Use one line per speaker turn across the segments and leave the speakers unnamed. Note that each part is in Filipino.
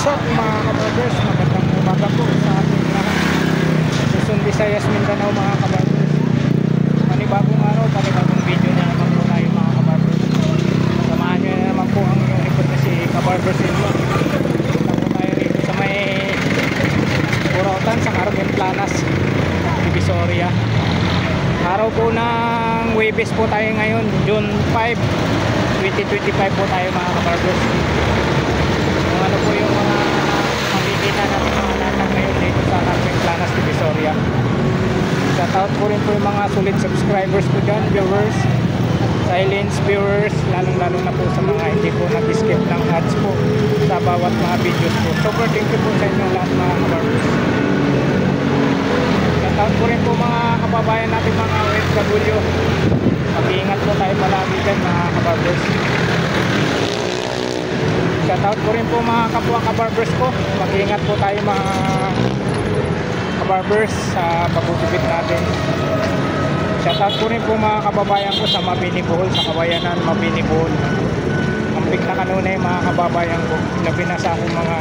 What's up mga kabarbers? Magandang umaga po sa ating lahat. Luzon, Visayas, Mindanao mga kabarbers. Panibagong araw, panibagong video na naman po tayo mga kabarbers. Samahan nyo na naman po ang inyong likod na si Kabarbers Inlo. Punta po tayo rito sa may Burautan sa Carmen Planas, Divisoria. Araw po ng Huwebes po tayo ngayon, June 5, 2025 po tayo mga kabarbers. Ano po yung mga makikita natin mga latag ngayon dito sa Carmen Planas, Divisoria. Shoutout po rin po yung mga solid subscribers ko dyan, viewers, silence viewers, lalong-lalo na po sa mga hindi po nag-skip ng ads po sa bawat mga videos po. Super thank you po sa inyong lahat mga kabarbers. Shoutout po rin po mga kababayan natin mga OFW. Mag-iingat po tayo palagi dyan mga kabarbers. Shoutout ko rin po mga kapwa kabarbers ko. Mag-iingat po tayo mga kabarbers sa pagtutubit natin. Shoutout ko rin po mga kababayan ko sa Mabini Bohol, sa Kawayanan Mabini Bohol. Ampik na kanunay mga kababayan ko. Labi na sa akong mga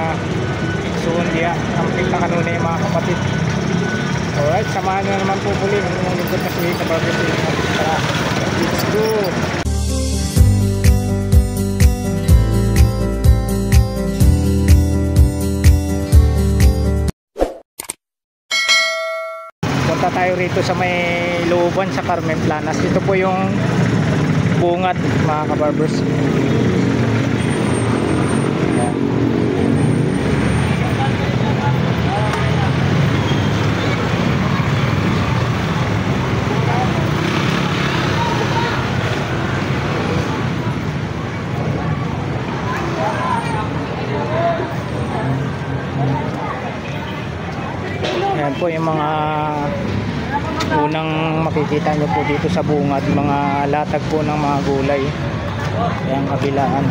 suundiya. Ampik na kanunay mga kapatid. Alright, samahan nyo naman po muli ang lingkod na si Kabarbers. Tara, let's go! Punta tayo rito sa may looban sa Carmen Planas. Ito po yung bungad mga kabarbers. Yan po yung mga unang makikita nyo po dito sa bungad, mga latag po ng mga gulay. Yan kabilaan.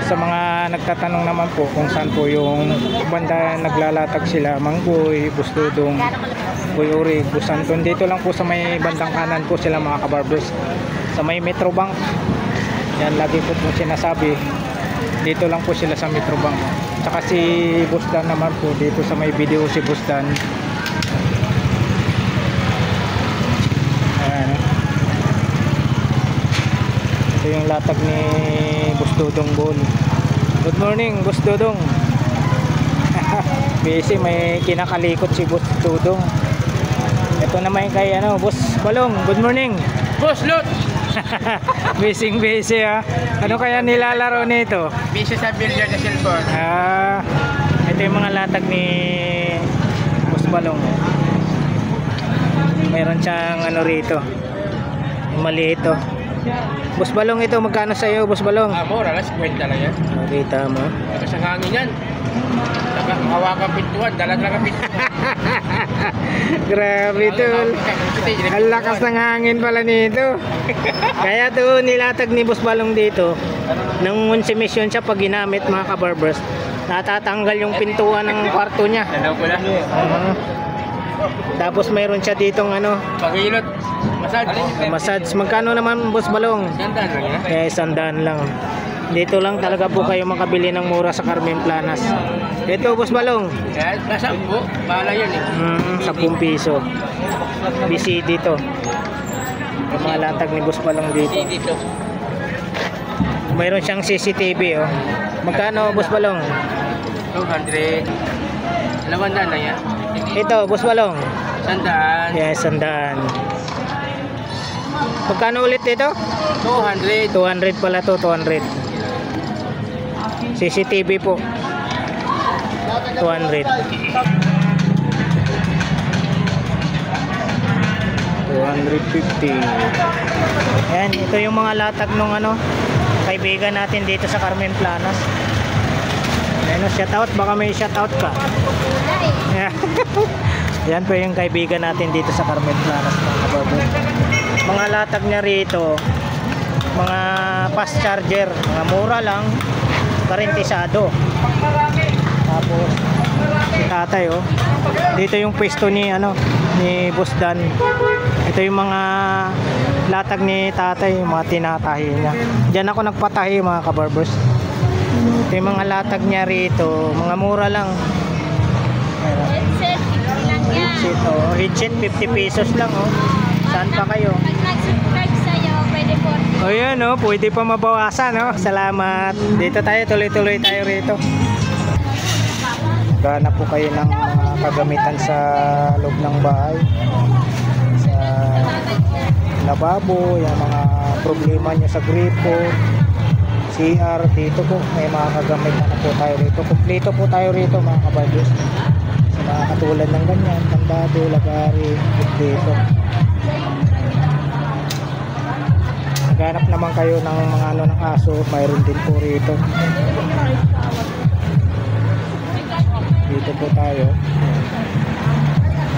Sa mga nagtatanong naman po kung saan po yung banda naglalatag sila, Manggoy, Bustudong, Buyuri, Busanton. Dito lang po sa may bandang kanan po sila mga kabarbers. Sa may Metrobank. Yan lagi po po sinasabi. Dito lang po sila sa Metrobank. Tsaka si Busdan naman po dito sa may video si Busdan. Ayan. Ito yung latag ni Bustudong Bol. Good morning Bustudong. Busy, may kinakalikot si Bustudong. Ito naman kay Boss Balong. Good morning
Boss Lot.
Busy ha. Ano kaya nilalaro nito?
Busy sa billiard na cellphone.
Ito yung mga latag ni Boss Balong. Meron siyang rito. Maliit to. Boss Balong, ito magkano sa iyo, Boss Balong?
Mura lang, 50 lang yan.
Kita mo.
Kasi ang hangin yan. Hawakan pintuan, dala-dala pintuan.
Grabe tol. Ang lakas ng hangin pala nito. Kaya to nilatag ni Boss Balong dito. Nung mission siya pag ginamit mga kabarbers, natatanggal yung pintuan ng kwarto niya.
Dalaw ko na.
Tapos mayroon siya ditong
Pag-ilot.
massage. Magkano naman Boss Balong?
Sandaan lang yan.
Eh, 100 lang. Dito lang talaga po kayo makabili ng mura sa Carmen Planas. Ito Boss Balong.
Kaya nasa po, bahala yan eh.
10 piso. BCD to. Yung mga latag ni Boss Balong dito.
Dito.
Mayroon siyang CCTV oh. Magkano Boss Balong?
200. 200 na yan.
Ito Boss Balong.
Sandaan.
Yes, 100. Magkano ulit ito?
200.
200 pala to, 200. CCTV po. 200. 250. Ayan, ito yung mga latag nung kaibigan natin dito sa Carmen Planas. Ayan, shoutout, baka may shoutout ka. Yan po yung kaibigan natin dito sa Carmen Planas mga kabarbers. Mga latag niya rito, mga fast charger, mga mura lang, karentisado. Tapos si tatay dito yung pwesto ni ni Boss Dan. Ito yung mga latag ni tatay, yung mga tinatahi niya. Diyan ako nagpatahi mga kabarbers. Ito yung mga latag niya rito. Mga mura lang.
Headset, 50 lang yan.
Headset, oh. Headset, 50 pesos lang, oh. Saan pa kayo?
Pag nag-subscribe sa'yo, pwede 40.
O yan, oh. Pwede pa mabawasan, oh. Salamat. Dito tayo, tuloy-tuloy tayo rito. Ganap po kayo ng mga kagamitan sa loob ng bahay. Sa lababo, yung mga problema nyo sa gripo, CR, dito po may mga kagamitan na po tayo rito. Kompleto po tayo rito mga kabadis. Sa mga katulad ng ganyan, tandado, lagari, dito. Naghanap naman kayo ng mga ano ng aso, mayroon din po rito. Dito po tayo.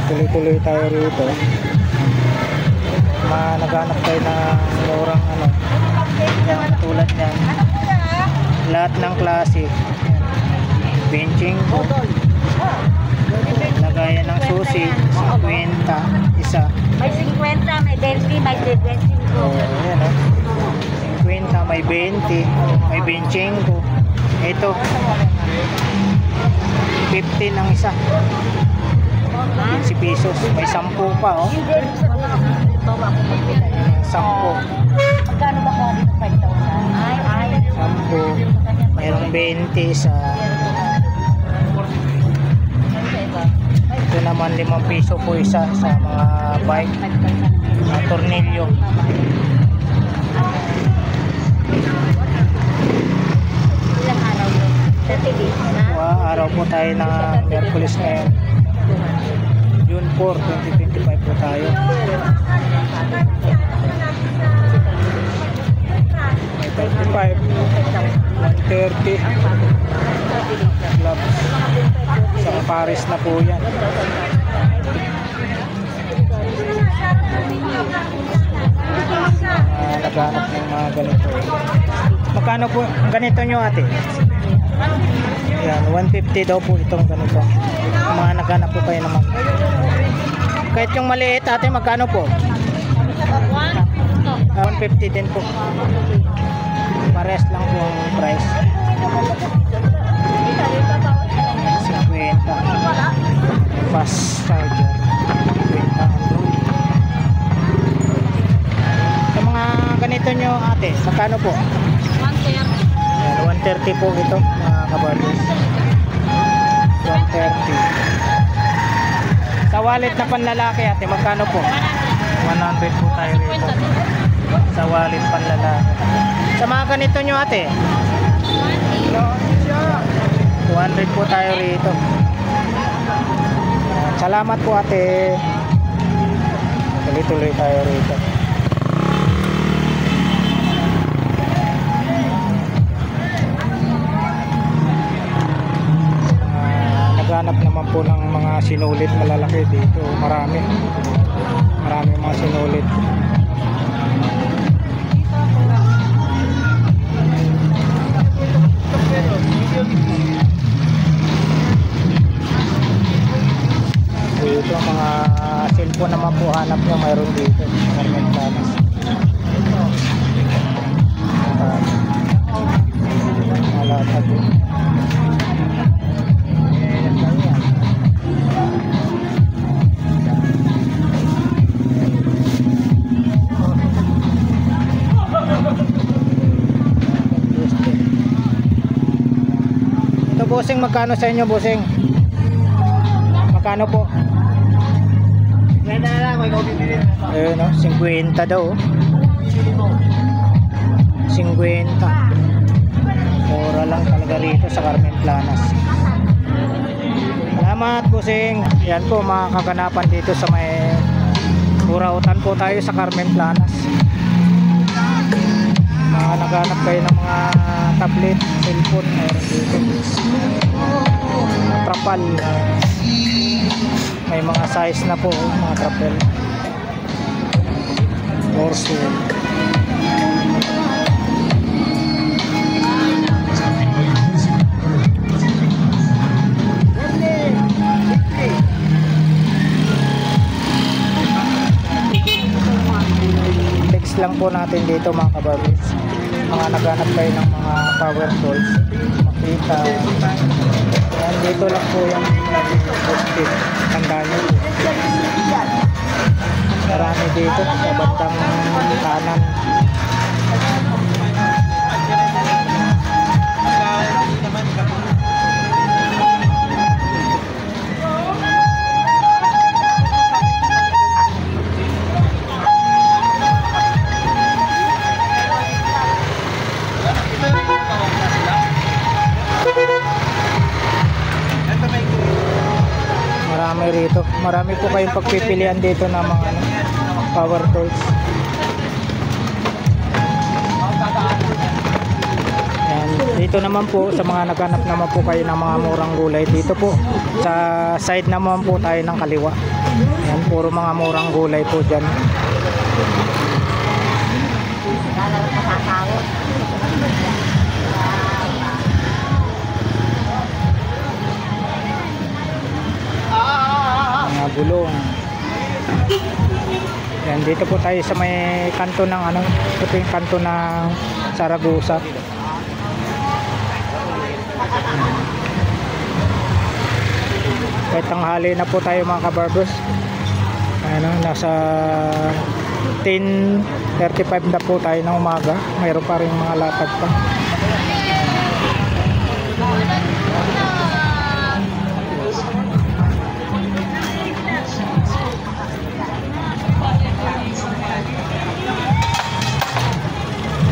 Tuloy-tuloy tayo rito. Naghanap tayo ng murang ano. Yan, tulad yan. Lahat ng klase. Benching po. Lagayan ng susi. 50. Isa.
May 50, may 20, may 25.
Oh, yan oh. 50, may 20. May benching po. Ito. 15 ang isa. 15 pesos. May 10 pa oh. 10.
Magkano ba kung 5,000? Ay.
10. Mayroong 20 sa... Ito naman 5 piso po isa sa mga bike. Mga tornilyo.
Ilang araw yun? 30 days na?
Araw po tayo na Miyerkules ngayon. June 4, 2025 po tayo. May 35, 130 gloves. Sa Paris na po yan. Naghanap ng mga ganito. Magkano po ganito nyo ate? Yan, 150 daw po itong ganito. Mga naghanap po kayo naman. Kahit yung maliit ate, magkano po? 150 din po. Pares lang po ang price. 50. Fast charger. 50. Sa mga ganito nyo ate, magkano po? 130 po ito mga kabalos. 130. Sa wallet na panlalaki ate, magkano po? 100 po tayo rito. Sa wallet panlalaki. Sa mga ganito nyo ate, 200 po tayo rito. Salamat po ate. Tuloy-tuloy tayo rito. Naghanap naman po ng mga sinulit malalaki dito. Marami mga sinulit. Dito mga cellphone naman po hanap nyo, mayroon dito. Carmen Planas. Malatag yun. Ito bossing, magkano sa inyo bossing? Magkano po? Ayun no, 50 daw. 50. Mura lang talaga rito sa Carmen Planas. Salamat bossing. Yan po mga kaganapan dito sa may Burautan po tayo sa Carmen Planas. Naghanap kayo ng mga tablet, cellphone, meron dito. Trapal. May mga size na po, mga trapal. Orso. Text lang po natin dito mga kababis. mga naghanap kayo ng mga power tools, makita. Yan, dito lang po yung posted. Tandaan nyo. Marami dito sa bandang kanan. Marami rito. Marami po kayong pagpipilian dito ng mga power tools. Yan. Dito naman po sa mga naghanap naman po kayo ng mga murang gulay. Dito po sa side naman po tayo ng kaliwa. Yan, puro mga murang gulay po dyan. Mga gulong. Yan, dito po tayo sa may kanto ng ano, ito yung kanto ng Saragosa. Kahit tanghali na po tayo mga kabarbers. Ano, nasa 10:35 na po tayo ng umaga. Mayroon pa rin mga latag pa.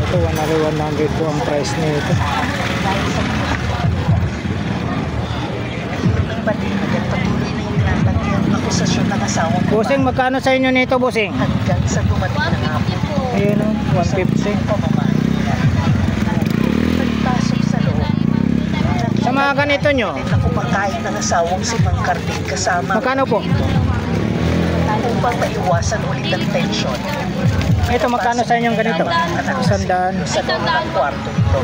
Ito 100 po ang price nito.
Patuloy na yung nilalakihan akusasyon ng asawa ko.
Bossing, magkano sa inyo nito, bossing?
Hanggang sa dumating na hapon.
Ayun o, 150.
Pagpasok sa loob.
Sa mga ganito nyo,
Ako pagkain ng asawang si Mang Carding kasama.
magkano po?
Upang maiwasan ulit ang tensyon.
Ito, magkano sa inyong ganito? 100.
Sa loob ng kwarto ito.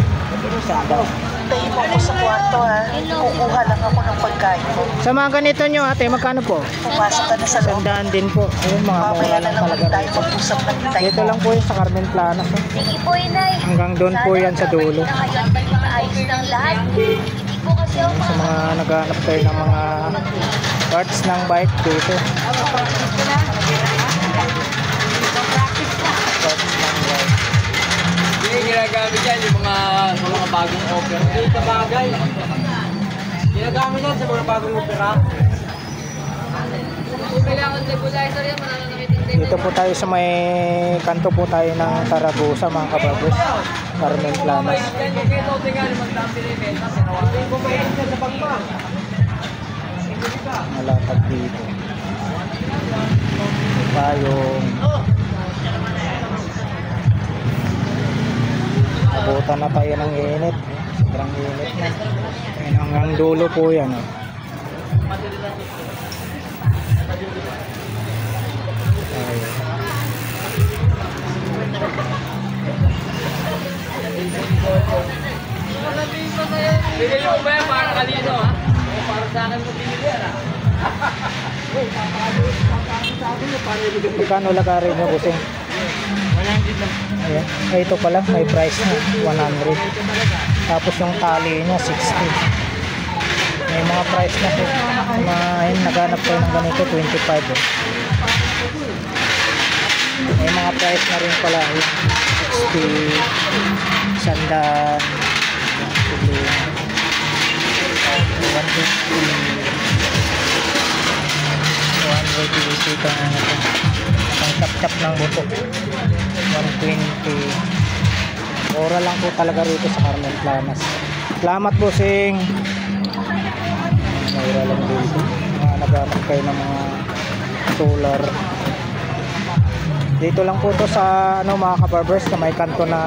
Tayo mo ako sa kwarto ha. Kukuha lang ako ng pagkain mo.
Sa mga ganito nyo, ate, magkano po?
Pumasok ka na sa loob.
100 din po. Ayun, mga mura
Mamaya na
lang
lang
talaga
ulit tayo
rito.
mag-usap ng tayo
Dito lang po yun sa Carmen Planas. Eh.
Sige po, inay.
Hanggang doon po yan sa dulo.
Sana ngayon balik maayos ng lahat. Hindi po kasi ako
Sa mga naghahanap kayo ng mga parts ng bike dito. Parts ng bike.
Hindi ginagamit yan yung mga bagong opera. Hindi sa bagay. Ginagamit yan sa mga bagong opera.
Dito po tayo sa may kanto po tayo ng Saragosa mga kababos. Carmen Planas. Malatag dito. Tayong abutan na tayo ng init. Sobrang init na. Ayan, hanggang dulo po yan. Oh. Ayun.
Bigay mo ba yan para kanino ha? O para sa akin mo binili yan ha?
Magkano lagari nyo kusing?
100 lang.
Ayan. Ay, ito pala, may price na 100. Tapos yung tali niya 60. May mga price na po. Mga ayun, naghanap kayo ng ganito 25. Eh. May mga price na rin pala. 60, sandan, 180 ito na ito. Ang tap-tap ng buto. 120. Ora lang po talaga rito sa Carmen Planas. Salamat po, Sing. Ora lang dito. Mga naghanap kayo ng mga solar. Dito lang po to sa ano mga kabarbers na may kanto na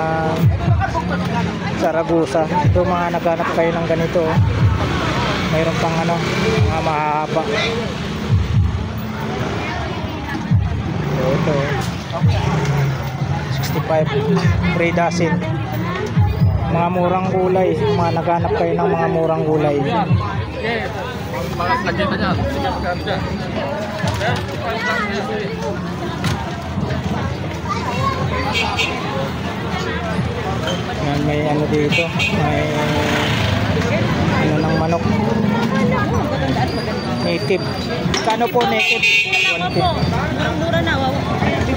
Saragosa. Ito mga naghanap kayo ng ganito. Mayroon pang ano, mga mahaba. Ito 65 3 dozen. Mga murang gulay. Mga naghanap kayo ng mga murang gulay.
Mga sagita niya. Sige magkano dyan.
Yan, may ano dito. May ano ng manok. Native. Kano po native? 150.
Mura na, wawa.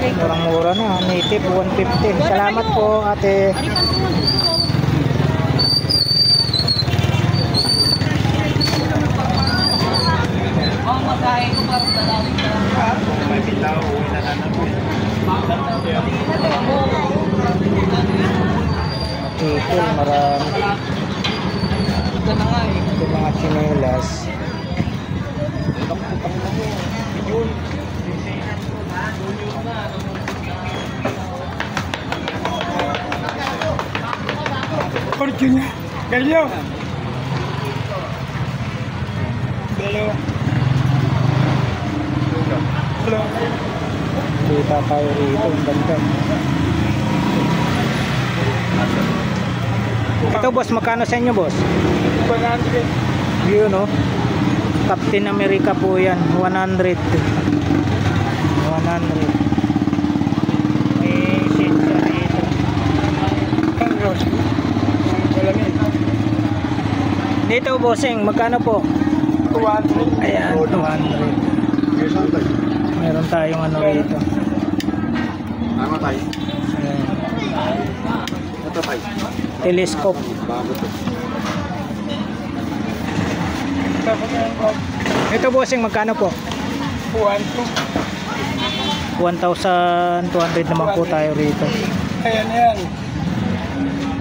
Murang-mura na. Native 150. Salamat po, ate. Ito, marami. Ito mga chinelas.
Fortune. Galio. Hello.
Kita tayo rito. Ang ganda. Ito boss, magkano sa inyo boss?
100.
Yun no. Captain America po yan. 100. 100. May shade siya dito. Dito bossing, magkano po?
200.
Ayan, 200. Meron tayong ano rito.
Ano tayo?
Ayan.
Ito tayo.
Telescope.
Bago to.
Ito bossing, magkano po? 1,200 naman po tayo rito.
Ayan, ayan.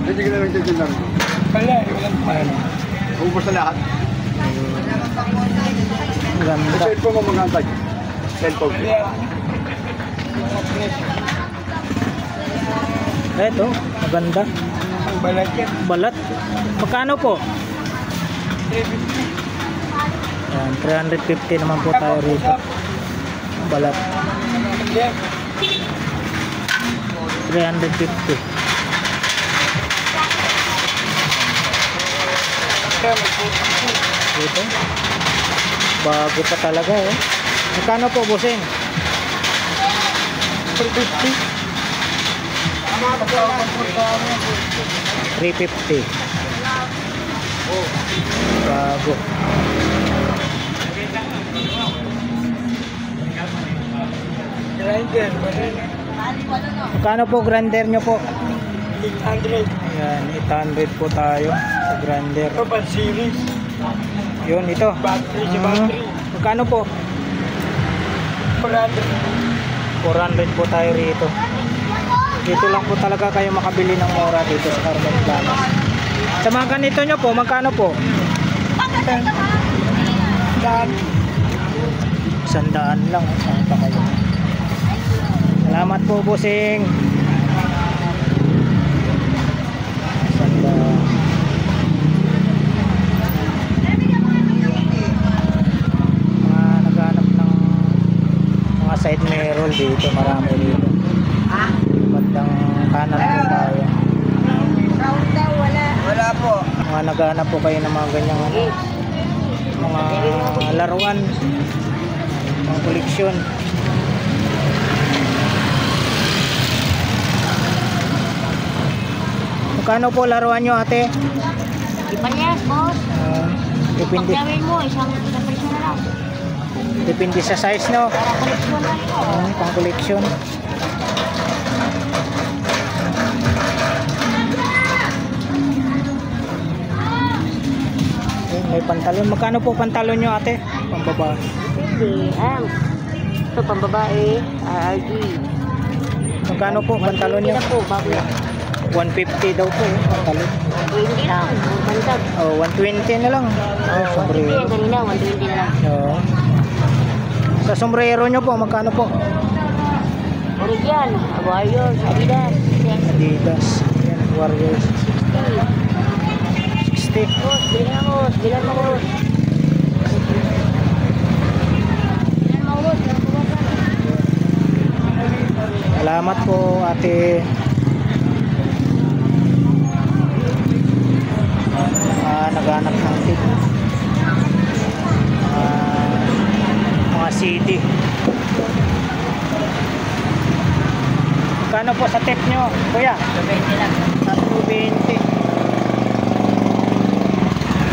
Hindi ka na lang dyan lang. Wala, walang
Ayan.
ubos na lahat.
Ganda.
Cellphone mo magantay. Cellphone.
Ito, maganda.
Ang balat yan.
Balat. Magkano po? Ayan, 350 naman po tayo rito. Balat. 350. Ito. Bago pa talaga eh. Magkano po bossing? 350. Bago.
Grinder.
Magkano po grinder nyo po?
800.
Ayan, 800 po tayo sa grinder.
Ito ba series?
Yun, ito.
Battery si battery.
Magkano po?
400.
400 po tayo rito. Dito lang po talaga kayo makabili ng mura dito sa Carmen Planas. Sa mga ganito nyo po, magkano po? 100 lang. Saan pa kayo? Salamat po, bossing. 100. Mga naghanap ng mga side mirror dito, marami dito. Bandang kanan po tayo.
Wala po.
Mga naghanap po kayo ng mga ganyang ano, mga laruan, mga koleksyon. Magkano po laruan nyo, ate?
Ipanyas, boss.
Depende,
Pagkawin mo, isang presyo na lang.
depende sa size, no?
Para koleksyon na rin.
Pang koleksyon. May pantalon. Magkano po pantalon nyo, ate? Pambabae.
Hindi, ito pambabae, RRG.
Magkano po pantalon nyo?
Hindi na po, bago yan.
150 daw po pantalon.
Hindi lang, bantag.
Oh, 120 na lang. Oh, sombrero.
Yan, kanina, 120 na lang.
Oo. Sa sombrero nyo po, magkano po?
Origyan, Warriors, Adidas,
Adidas. Yan, Warriors. 60.
Boss, bilang mo, boss. Bilang mo, boss.
Salamat po, ate. Naghanap ng tip. Mga CD. Magkano po sa tip nyo, kuya? 320.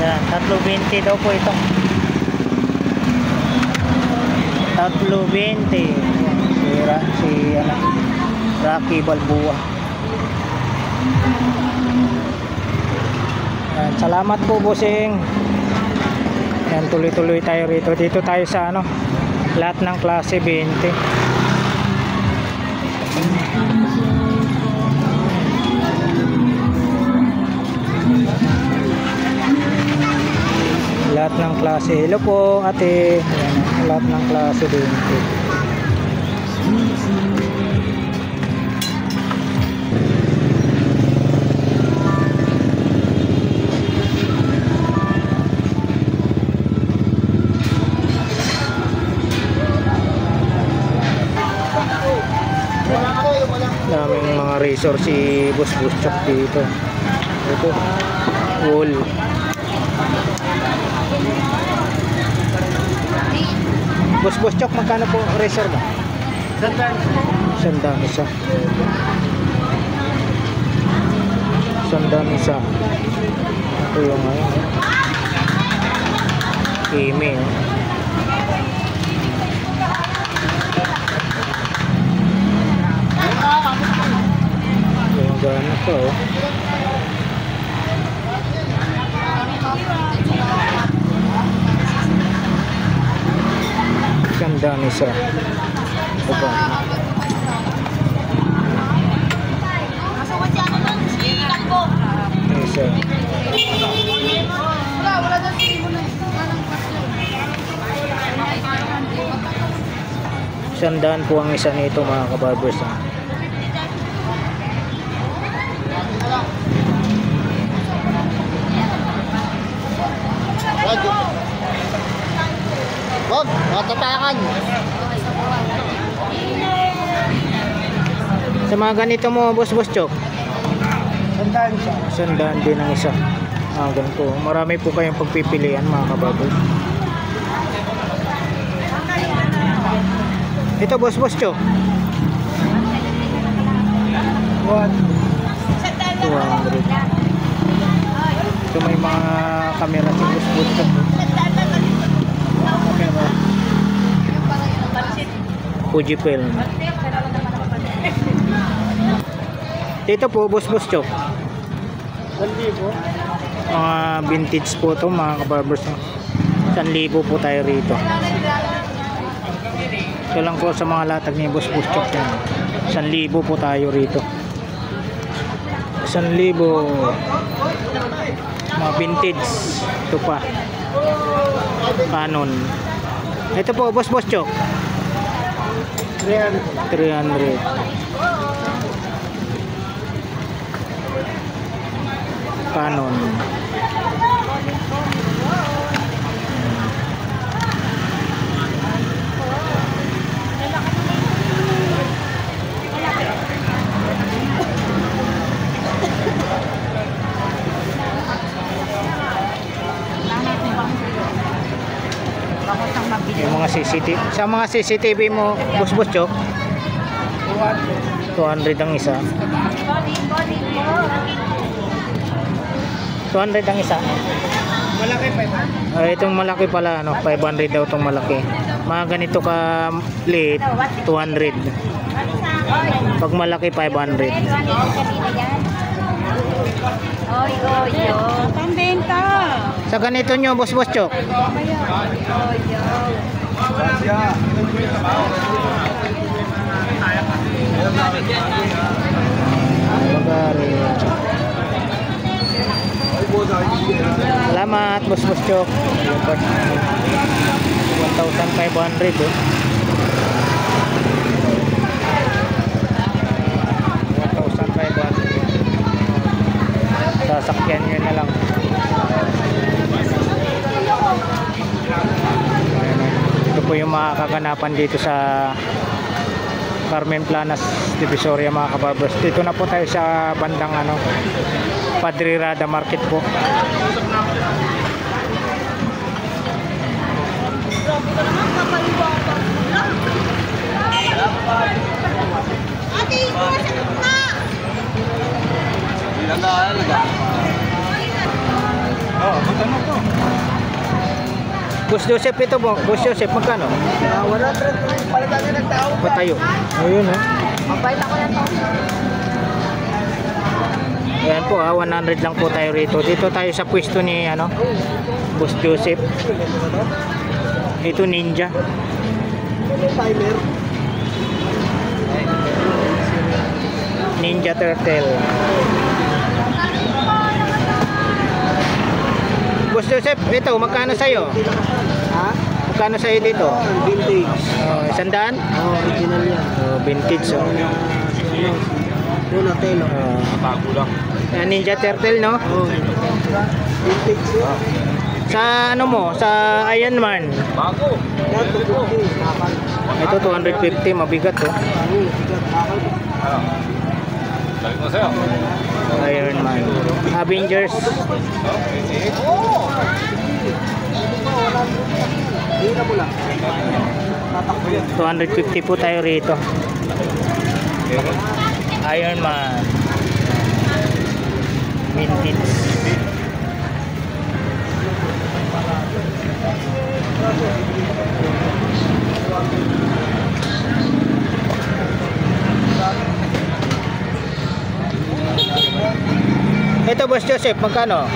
Yan, 320 daw po ito. 320. Si Rocky Balboa. Yan, salamat po, bossing. Yan, tuloy-tuloy tayo rito. Dito tayo sa lahat ng klase 20. Lahat ng klase. Hello po, ate. Yan, lahat ng klase 20. Daming mga razor si Boss Chok dito. Ito, wool. Boss Chok, magkano po razor mo? Sandaan isa. Sandaan isa. Ito yung Kimi. Yung gana ko. Sandaan isa. Ito pa. Isa. Sandaan po ang isa nito, mga kabarbers.
Bob, matapakan.
Sa mga ganito mo, Boss Chok?
Sandaan siya.
Sandaan din ang isa. Ganito. Marami po kayong pagpipilian, mga kabarbers. Ito, Boss Chok. 200. Ito may mga camera si Boss Chok. Camera. Fujifilm. Ito po, Boss Chok.
1,000.
Mga vintage po ito, mga kabarbers. 1,000 po tayo rito. Ito lang po sa mga latag ni Boss Chok. 1,000 po tayo rito. 1,000. Mga vintage. Ito pa. Canon. Ito po, Boss Chok. 300. Canon. Yung mga CCTV. Sa mga CCTV mo, Boss Chok, 200 ang isa. 200 ang isa.
Malaki pa ito.
Itong malaki pala, 500 daw itong malaki. Mga ganito ka liit, 200. Pag malaki, 500.
Pambenta.
Sa ganito nyo, Boss Chok. Bagari. Salamat, Boss Chok. 1,500 eh. 1,500. Sasakyan nyo na lang. Ito po yung mga kaganapan dito sa Carmen Planas, Divisoria, mga kabarbers. Dito na po tayo sa bandang Padre Rada Market po.
Ilang na alaga.
Oo, magkano to? Boss Joseph ito po. Boss Joseph, magkano?
100 palitan niya ng tao.
Patayo. Ayun ha.
Mabait ako na to.
Ayan po 100 lang po tayo rito. Dito tayo sa pwesto ni ano, Boss Joseph. Ito Ninja.
Timer.
Ninja Turtle. Boss Joseph, ito magkano sa'yo?
Ha?
Magkano sa'yo dito?
Vintage.
100?
Original yan.
Vintage oh.
Donatello.
Bago lang.
Ninja Turtle no?
Vintage yan.
Sa ano mo? Sa Iron Man.
Bago.
Yan, 250. Nakal.
Ito 250, mabigat oh.
Sabi ko sa'yo.
Iron Man. Avengers.
Hira mo lang.
250 po tayo rito. Iron Man. Vintage. Ito Boss Joseph, magkano?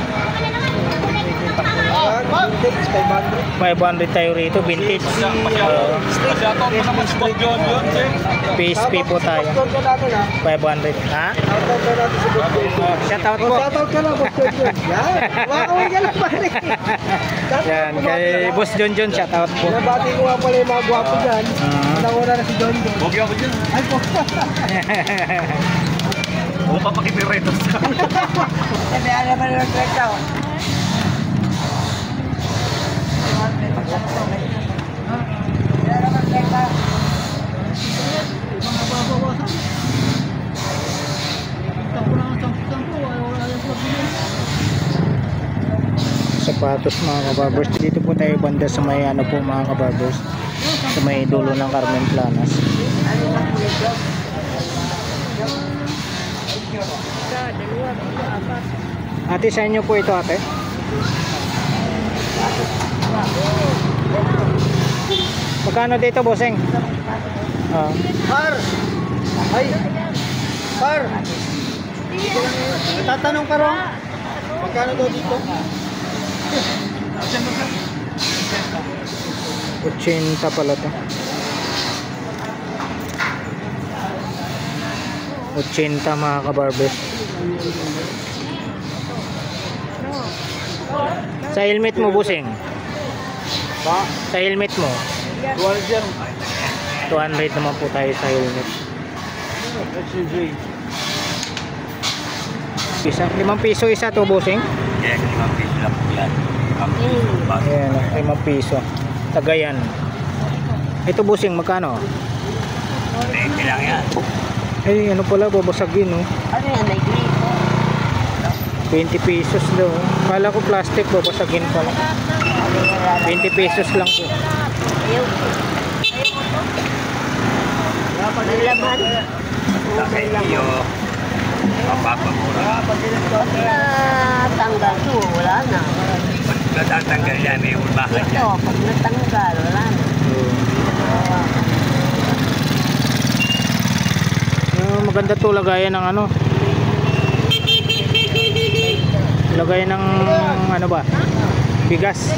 Vintage, 500.
500 tayo rito, vintage.
Masyadong pa naman si Bob John yun, sir.
PSP po tayo.
Shoutout ka natin ha.
500. Ha?
Shoutout ka natin si Bob John.
Shout out po.
Shoutout ka na, Bob John. Yan. Wakawin ka lang pare.
Yan, kay Boss John John, shout out po.
Nabati ko nga pala yung mga gwapo dyan. Nauna na si John John.
Bob ako dyan.
Ay po.
Huwag pa pakipiretos.
Hindi, alam mo yung kwenta ko.
Sapatos mga kabarbers. Dito po tayo banda sa may ano po mga kabarbers. Sa may dulo ng Carmen Planas. Ate, sa inyo po ito ate? Magkano dito bossing?
Par! Ay! Par! Tatanong ka ron? Magkano daw dito?
80 pala to. 80 mga kabarbers. Sa helmet mo bossing?
Ba?
Sa helmet mo?
200 yan.
200 naman po tayo sa helmet.
SUV.
Isa, 5 piso isa to bossing?
Yes, 5 piso lang po yan.
Ayan, 5 piso. Tagayan. Ito bossing, magkano?
20 lang yan.
Ay, ano pala, babasagin no?
Ano yan? May grito.
20 pesos daw. Kala ko plastic, babasagin pala. 20 pesos lang po.
Ayaw. May laman.
Sa iyo, mapapamura.
Natanggal to, wala na.
Natatanggal yan, may ulbahan
Ito,
yan.
pag natanggal, wala na.
Maganda to lagayan ng ano. Lagayan ng ano ba? Bigas.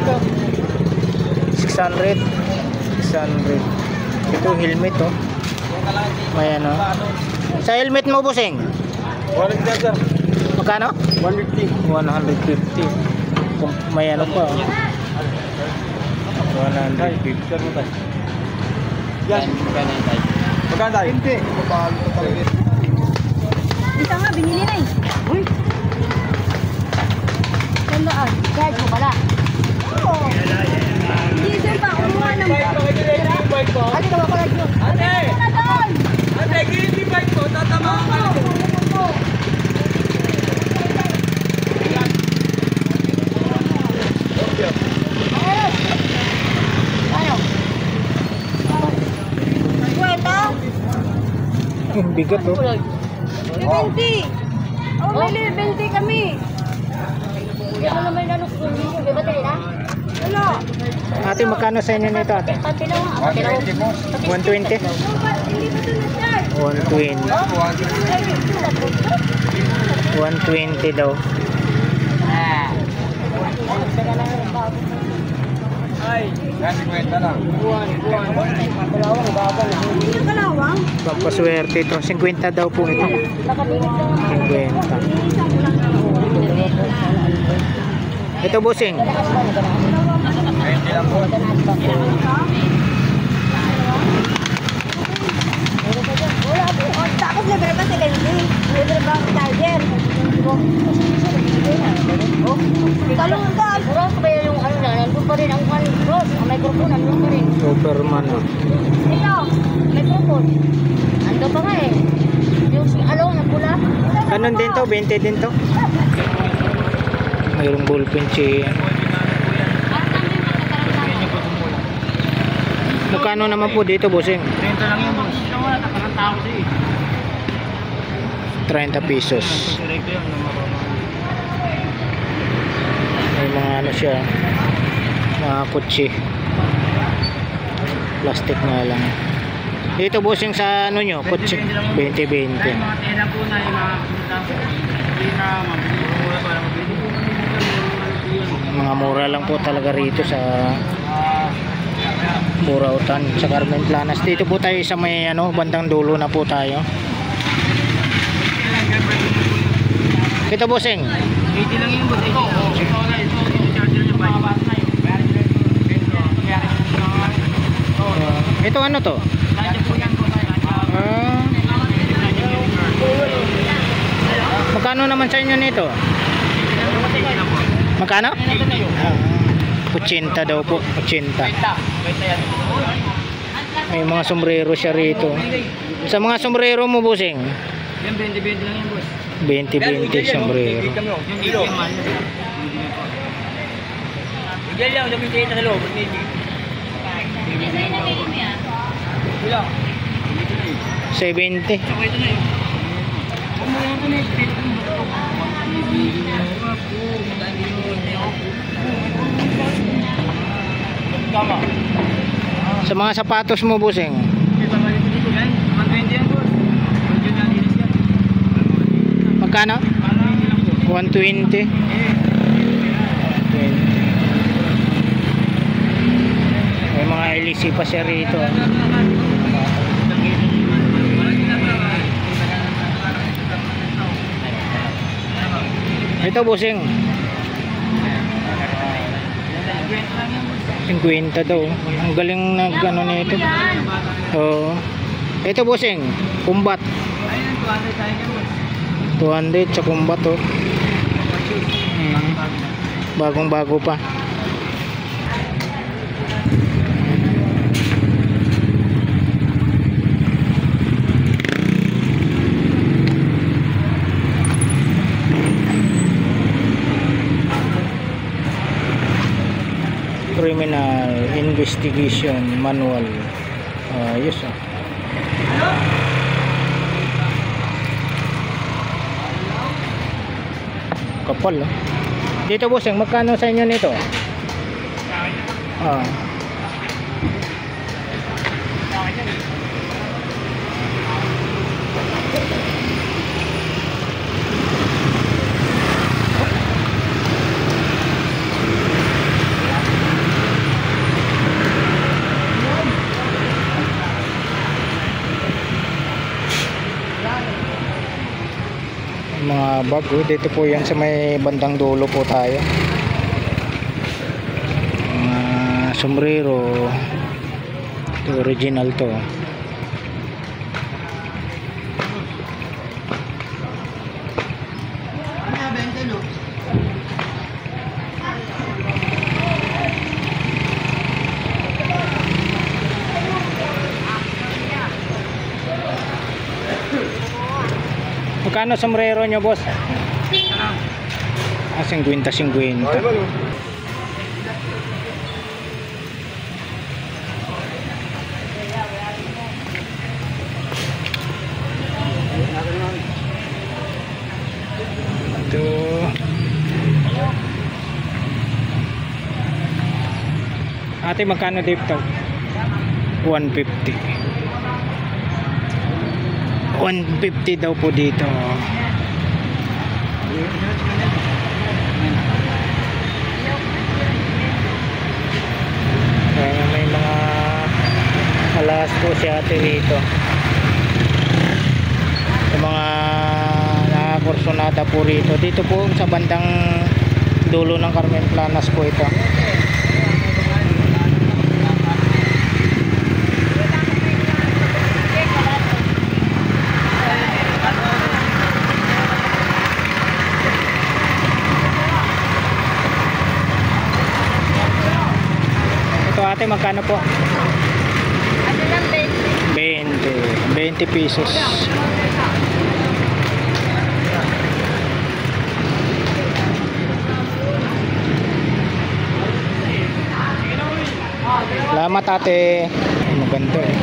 to?
600. Ito helmet oh. May ano. Sa helmet mo bossing?
100 sir.
Magkano?
150.
150. May ano pa oh. 150.
Yan. Magkano tayo? Hindi. Mabahal ko talaga.
Isa nga, binili na eh. Uy! Tandaan, charge mo pala. Oo. Hindi, sir pa, kumuha ng bike. Ano naman pala yun? Ate!
Bigat oh.
20! Oh, may 20 kami! Hindi mo naman nanukunin yung diba tayo na? Wala!
Ate, magkano sa inyo nito ate? 120? 120.
Oh,
120 daw.
yung kalawang?
Pampaswerte ito. 50 daw po ito. 50. Ito bossing.
Wala po. Tapos libre pa si Lenny. Libre pa ang charger. Talong ka. Bros, kaya yung ano na, nandun pa rin ang one. Bros, ang microphone, nandun pa rin.
Superman oh.
Ito, microphone. Ando pa nga eh. Yung alaw na pula.
Ganun din to, 20 din to. Mayroong ballpen siya. Magkano naman po dito bossing?
30 lang yung boss.
30 pesos. May mga ano siya, mga kutsi. Plastic na lang. Dito bossing sa ano nyo, kutsi. 20-20.
Mga tela po na yung mga
Mga mura lang po talaga rito sa Burautan, sa Carmen Planas. Dito po tayo sa may ano, bandang dulo na po tayo. Ito bossing.
80 lang yung boss. Ito charger niya pa.
Ito ano to? Magkano naman sa inyo nito? Magkano? 80 daw po, 80. May mga sombrero siya rito. Sa mga sombrero mo bossing?
Yan 20-20 lang yung boss.
20-20 sombrero.
Bigyan lang, yung kita sa loob. Ilang?
70.
Tama.
Sa mga sapatos mo bossing?
120 yan boss.
Magkano? 120. May mga LC pa siya rito. Ito bossing. 50 daw. Ang galing na gano'n nito. Oo. Ito bossing, kumbat. 200 sa kumbat oh. Bagong bago pa. Criminal Investigation Manual. Yes ah. Kapal oh. Dito bossing, magkano sa inyo nito? Mga bag dito po yan sa may bandang dulo po tayo. Mga sombrero ito, original to. Magkano sombrero nyo, boss? 50. Ito. Ate, magkano dito? 150. 150 daw po dito. Kaya may mga alas po si ate dito. Yung mga nakakursonada po rito. Dito po sa bandang dulo ng Carmen Planas po ito. Ate, magkano po?
Ano lang,
20 pesos. Salamat ate. Maganda eh.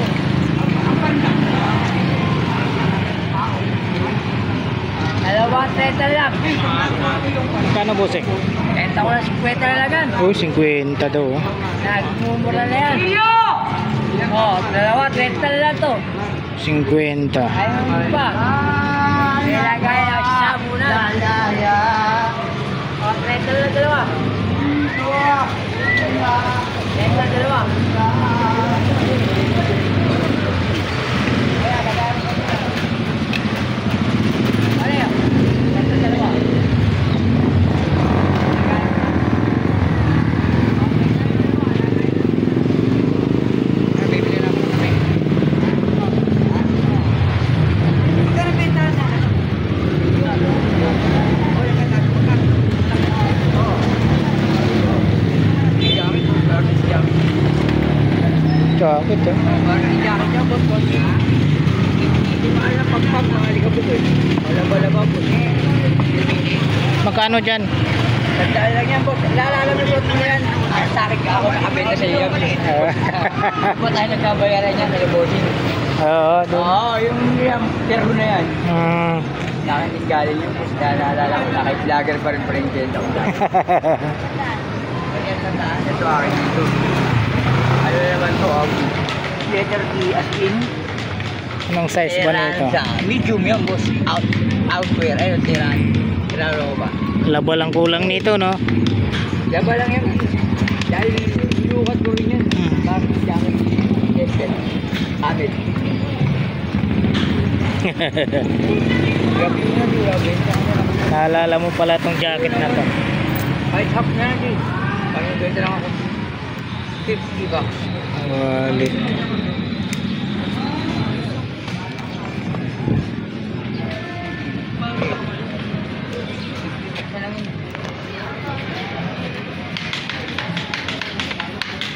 Dalawa, 30 lang.
Magkano bossing?
Kenta ko na 50 na lang yan.
Oh, 50 daw.
Nagmumura na yan. Dalawa, 30 na lang to.
50.
Ayaw mo pa. Nilagay na sabunan. 30 na lang dalawa. 30 na dalawa.
Jacket eh. Magkano dyan?
Tandaan lang yan, boss. Lalala mo boss mo yan. Sarik ako, nakabenta sa iyo. Ba't tayo nagkabayaran yan, nalabosing?
Oo, doon.
Oo, yung perho na yan. Saan din galing yung boss. Naalala ko na kay vlogger pa rin yung kenta ko. Ito akin dito. Ano naman to? Letter E as in.
Anong size ba nito?
Medium yan, boss. Outwear. Ayun, tiraan ko ba?
Laba lang kulang nito, no?
Laba lang yan. Dahil inukat ko rin yan. Bakit siya akin? Yes, yes. Amin. Grabe nga, grabe.
Naalala mo pala itong jacket na to.
Kahit half na yan, eh. Pag-ibenta lang ako. 50 bucks.
Wallet.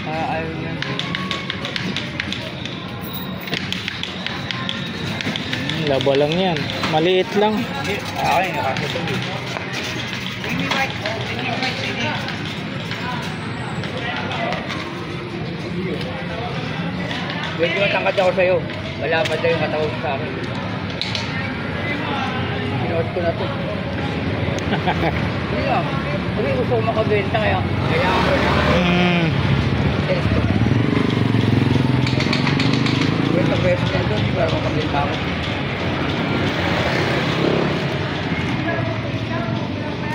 Ayaw yan.
Laba lang yan. Maliit lang.
Ay, nakasabog. Medyo matangkad ako sa'yo. Wala pa tayo matawag sa akin. Sinuot ko na to. Hindi lang. Sabi gusto ko makabenta kaya ako na test ko. Wait, pwede na doon para makabenta ako.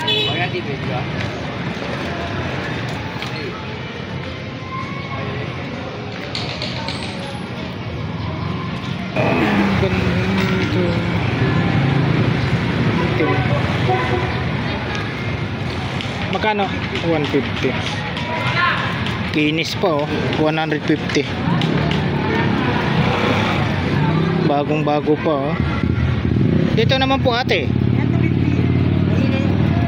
Huwag natin video ah.
Ganito. Magkano? 150. Kinis pa oh. 150. Bagong bago pa oh. Dito naman po ate.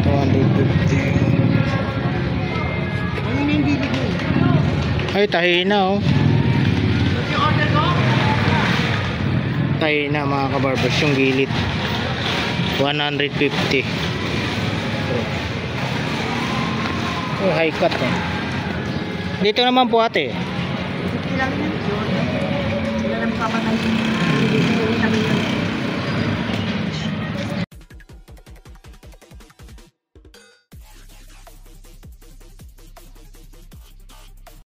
250. Ay, tahina oh. Tahina mga kabarbers yung gilid. 150. Oh, high cut eh. Dito naman po ate.
Ilang yun? Ilan ang pamatay?